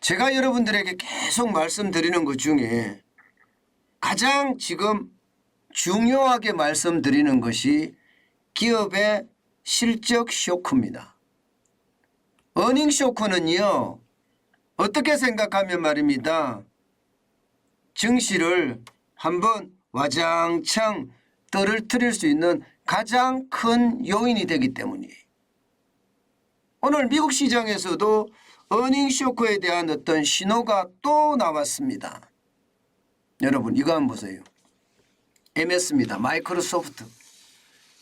제가 여러분들에게 계속 말씀드리는 것 중에 가장 지금 중요하게 말씀드리는 것이 기업의 실적 쇼크입니다. 어닝 쇼크는요, 어떻게 생각하면 말입니다. 증시를 한번 와장창 떨어뜨릴 수 있는 가장 큰 요인이 되기 때문이에요. 오늘 미국 시장에서도 어닝 쇼크에 대한 어떤 신호가 또 나왔습니다. 여러분 이거 한번 보세요. MS입니다. 마이크로소프트.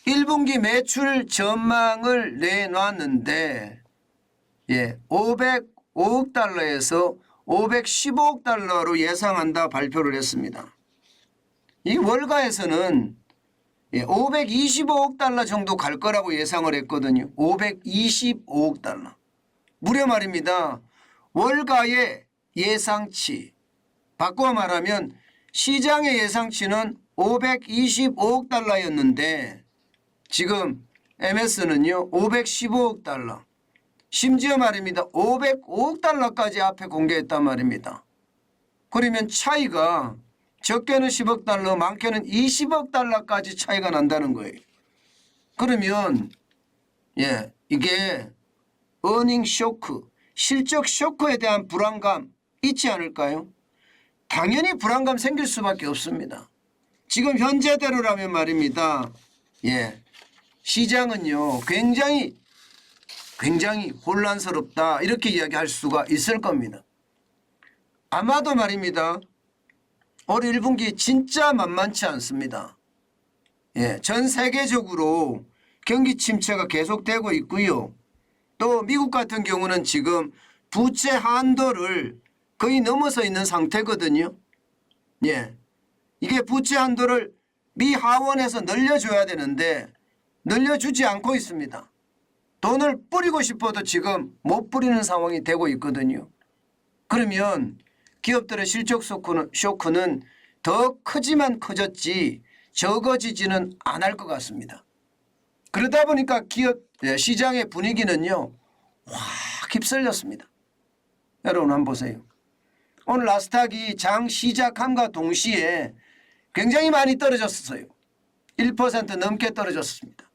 1분기 매출 전망을 내놨는데 505억 달러에서 515억 달러로 예상한다 발표를 했습니다. 이 월가에서는 525억 달러 정도 갈 거라고 예상을 했거든요. 525억 달러. 무려 말입니다. 월가의 예상치, 바꿔 말하면 시장의 예상치는 525억 달러였는데 지금 MS는요 515억 달러. 심지어 말입니다. 505억 달러까지 앞에 공개했단 말입니다. 그러면 차이가 적게는 10억 달러, 많게는 20억 달러까지 차이가 난다는 거예요. 그러면 이게 어닝 쇼크, 실적 쇼크에 대한 불안감 있지 않을까요? 당연히 불안감 생길 수밖에 없습니다. 지금 현재대로라면 말입니다. 시장은요 굉장히 혼란스럽다 이렇게 이야기할 수가 있을 겁니다. 아마도 말입니다. 올 1분기 진짜 만만치 않습니다. 전 세계적으로 경기 침체가 계속되고 있고요. 또 미국 같은 경우는 지금 부채 한도를 거의 넘어서 있는 상태거든요. 이게 부채 한도를 미 하원에서 늘려줘야 되는데 늘려주지 않고 있습니다. 돈을 뿌리고 싶어도 지금 못 뿌리는 상황이 되고 있거든요. 그러면 기업들의 실적 쇼크는 더 크지만 커졌지 적어지지는 않을 것 같습니다. 그러다 보니까 기업 시장의 분위기는요 확 휩쓸렸습니다. 여러분 한번 보세요. 오늘 나스닥이 장 시작함과 동시에 굉장히 많이 떨어졌어요. 1% 넘게 떨어졌습니다.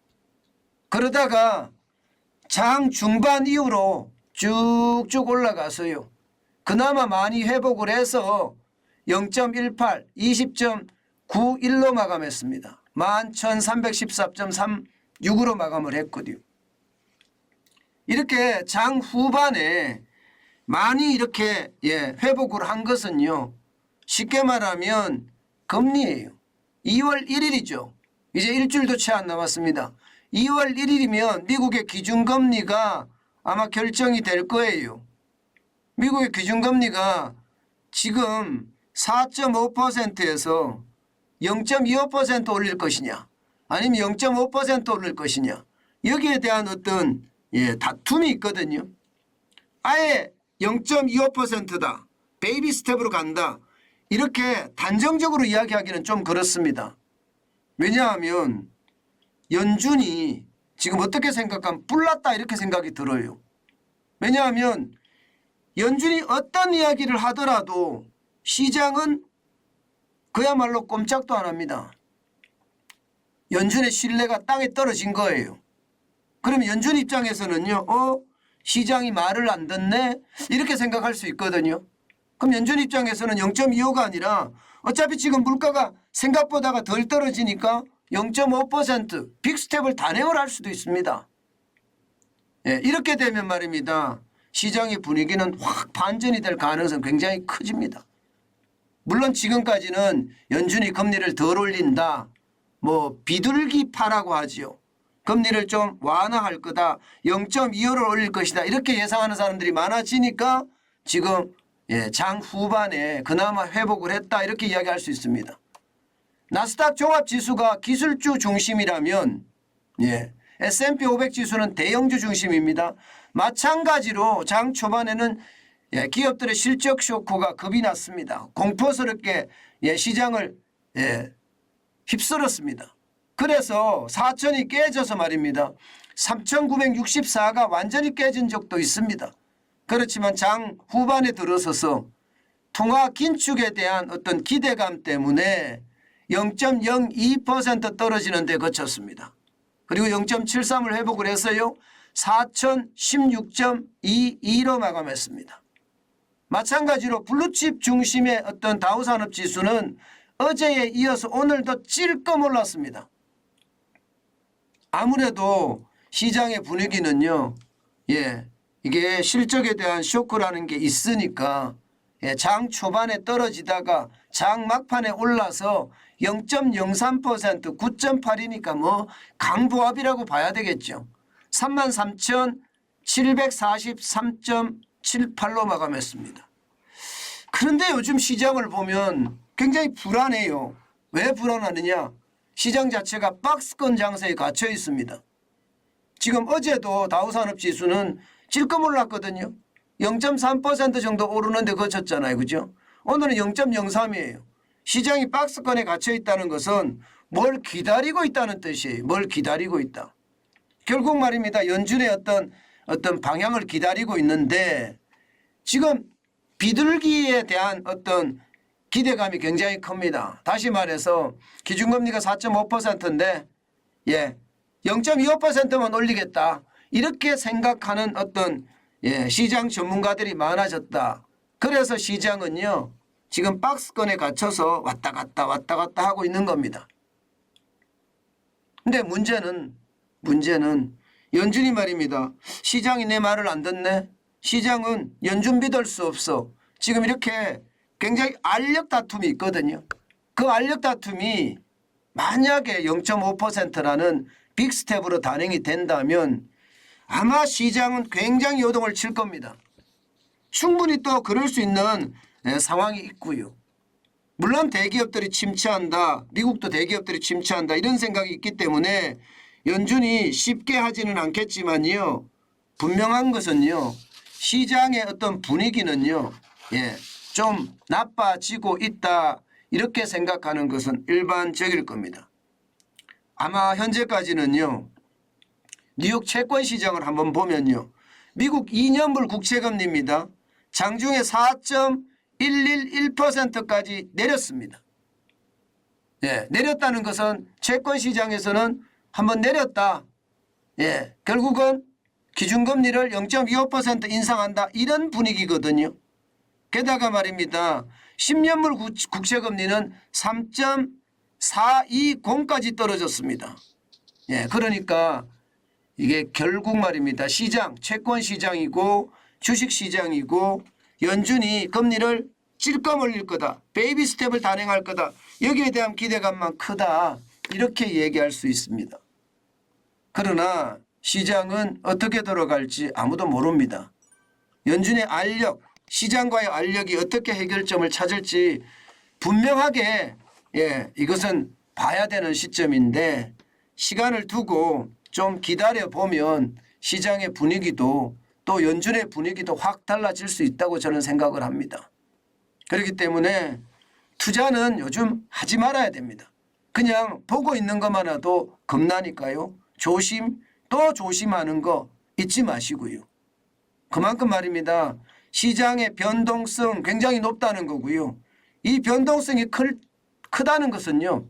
그러다가 장 중반 이후로 쭉쭉 올라가서요. 그나마 많이 회복을 해서 0.18, 20.91로 마감했습니다. 11,314.36으로 마감을 했거든요. 이렇게 장 후반에 많이 이렇게 회복을 한 것은요. 쉽게 말하면 금리예요. 2월 1일이죠. 이제 일주일도 채 안 남았습니다. 2월 1일이면 미국의 기준금리가 아마 결정이 될 거예요. 미국의 기준금리가 지금 4.5%에서 0.25% 올릴 것이냐 아니면 0.5% 올릴 것이냐 여기에 대한 어떤 다툼이 있거든요. 아예 0.25%다. 베이비 스텝으로 간다. 이렇게 단정적으로 이야기하기는 좀 그렇습니다. 왜냐하면 연준이 지금 어떻게 생각하면 뿔났다 이렇게 생각이 들어요. 왜냐하면 연준이 어떤 이야기를 하더라도 시장은 그야말로 꼼짝도 안 합니다. 연준의 신뢰가 땅에 떨어진 거예요. 그러면 연준 입장에서는요. 시장이 말을 안 듣네 이렇게 생각할 수 있거든요. 그럼 연준 입장에서는 0.25가 아니라 어차피 지금 물가가 생각보다가 덜 떨어지니까 0.5% 빅스텝을 단행을 할 수도 있습니다. 이렇게 되면 말입니다. 시장의 분위기는 확 반전이 될 가능성이 굉장히 커집니다. 물론 지금까지는 연준이 금리를 덜 올린다. 비둘기파라고 하지요. 금리를 좀 완화할 거다. 0.25를 올릴 것이다. 이렇게 예상하는 사람들이 많아지니까 지금 장 후반에 그나마 회복을 했다. 이렇게 이야기할 수 있습니다. 나스닥 종합지수가 기술주 중심이라면 S&P 500 지수는 대형주 중심입니다. 마찬가지로 장 초반에는 기업들의 실적 쇼크가 겁이 났습니다. 공포스럽게 시장을 휩쓸었습니다. 그래서 4천이 깨져서 말입니다. 3,964가 완전히 깨진 적도 있습니다. 그렇지만 장 후반에 들어서서 통화 긴축에 대한 어떤 기대감 때문에 0.02% 떨어지는 데 그쳤습니다. 그리고 0.73을 회복을 했어요. 4016.22로 마감했습니다. 마찬가지로 블루칩 중심의 어떤 다우산업지수는 어제에 이어서 오늘도 찔끔 올랐습니다. 아무래도 시장의 분위기는요. 이게 실적에 대한 쇼크라는 게 있으니까 장 초반에 떨어지다가 장 막판에 올라서 0.03% 9.8이니까 뭐 강보합이라고 봐야 되겠죠. 33,743.78로 마감했습니다. 그런데 요즘 시장을 보면 굉장히 불안해요. 왜 불안하느냐? 시장 자체가 박스권 장세에 갇혀 있습니다. 지금 어제도 다우산업지수는 찔끔 올랐거든요. 0.3% 정도 오르는데 그쳤잖아요. 그죠? 오늘은 0.03이에요. 시장이 박스권에 갇혀 있다는 것은 뭘 기다리고 있다는 뜻이에요. 뭘 기다리고 있다. 결국 말입니다. 연준의 어떤 방향을 기다리고 있는데 지금 비둘기에 대한 어떤 기대감이 굉장히 큽니다. 다시 말해서 기준금리가 4.5%인데 0.25%만 올리겠다. 이렇게 생각하는 어떤 시장 전문가들이 많아졌다. 그래서 시장은요. 지금 박스권에 갇혀서 왔다 갔다 하고 있는 겁니다. 근데 문제는 연준이 말입니다. 시장이 내 말을 안 듣네. 시장은 연준 믿을 수 없어. 지금 이렇게 굉장히 알력 다툼이 있거든요. 그 알력 다툼이 만약에 0.5%라는 빅스텝으로 단행이 된다면 아마 시장은 굉장히 요동을 칠 겁니다. 충분히 또 그럴 수 있는 상황이 있고요. 물론 대기업들이 침체한다. 미국도 대기업들이 침체한다. 이런 생각이 있기 때문에 연준이 쉽게 하지는 않겠지만요. 분명한 것은요. 시장의 어떤 분위기는요. 좀 나빠지고 있다. 이렇게 생각하는 것은 일반적일 겁니다. 아마 현재까지는요. 뉴욕 채권 시장을 한번 보면요. 미국 2년물 국채금리입니다. 장중에 4.111%까지 내렸습니다. 내렸다는 것은 채권 시장에서는 한번 내렸다. 결국은 기준금리를 0.25% 인상한다. 이런 분위기거든요. 게다가 말입니다. 10년물 국채금리는 3.420까지 떨어졌습니다. 그러니까 이게 결국 말입니다. 시장, 채권 시장이고 주식 시장이고 연준이 금리를 찔끔 올릴 거다. 베이비 스텝을 단행할 거다. 여기에 대한 기대감만 크다. 이렇게 얘기할 수 있습니다. 그러나 시장은 어떻게 돌아갈지 아무도 모릅니다. 연준의 알력, 시장과의 알력이 어떻게 해결점을 찾을지 분명하게 이것은 봐야 되는 시점인데 시간을 두고 좀 기다려보면 시장의 분위기도 또 연준의 분위기도 확 달라질 수 있다고 저는 생각을 합니다. 그렇기 때문에 투자는 요즘 하지 말아야 됩니다. 그냥 보고 있는 것만으로도 겁나니까요. 조심 또 조심하는 거 잊지 마시고요. 그만큼 말입니다. 시장의 변동성 굉장히 높다는 거고요. 이 변동성이 크다는 것은요.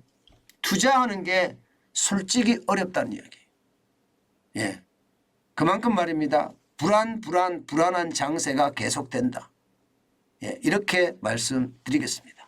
투자하는 게 솔직히 어렵다는 이야기예요. 그만큼 말입니다. 불안한 장세가 계속된다. 이렇게 말씀드리겠습니다.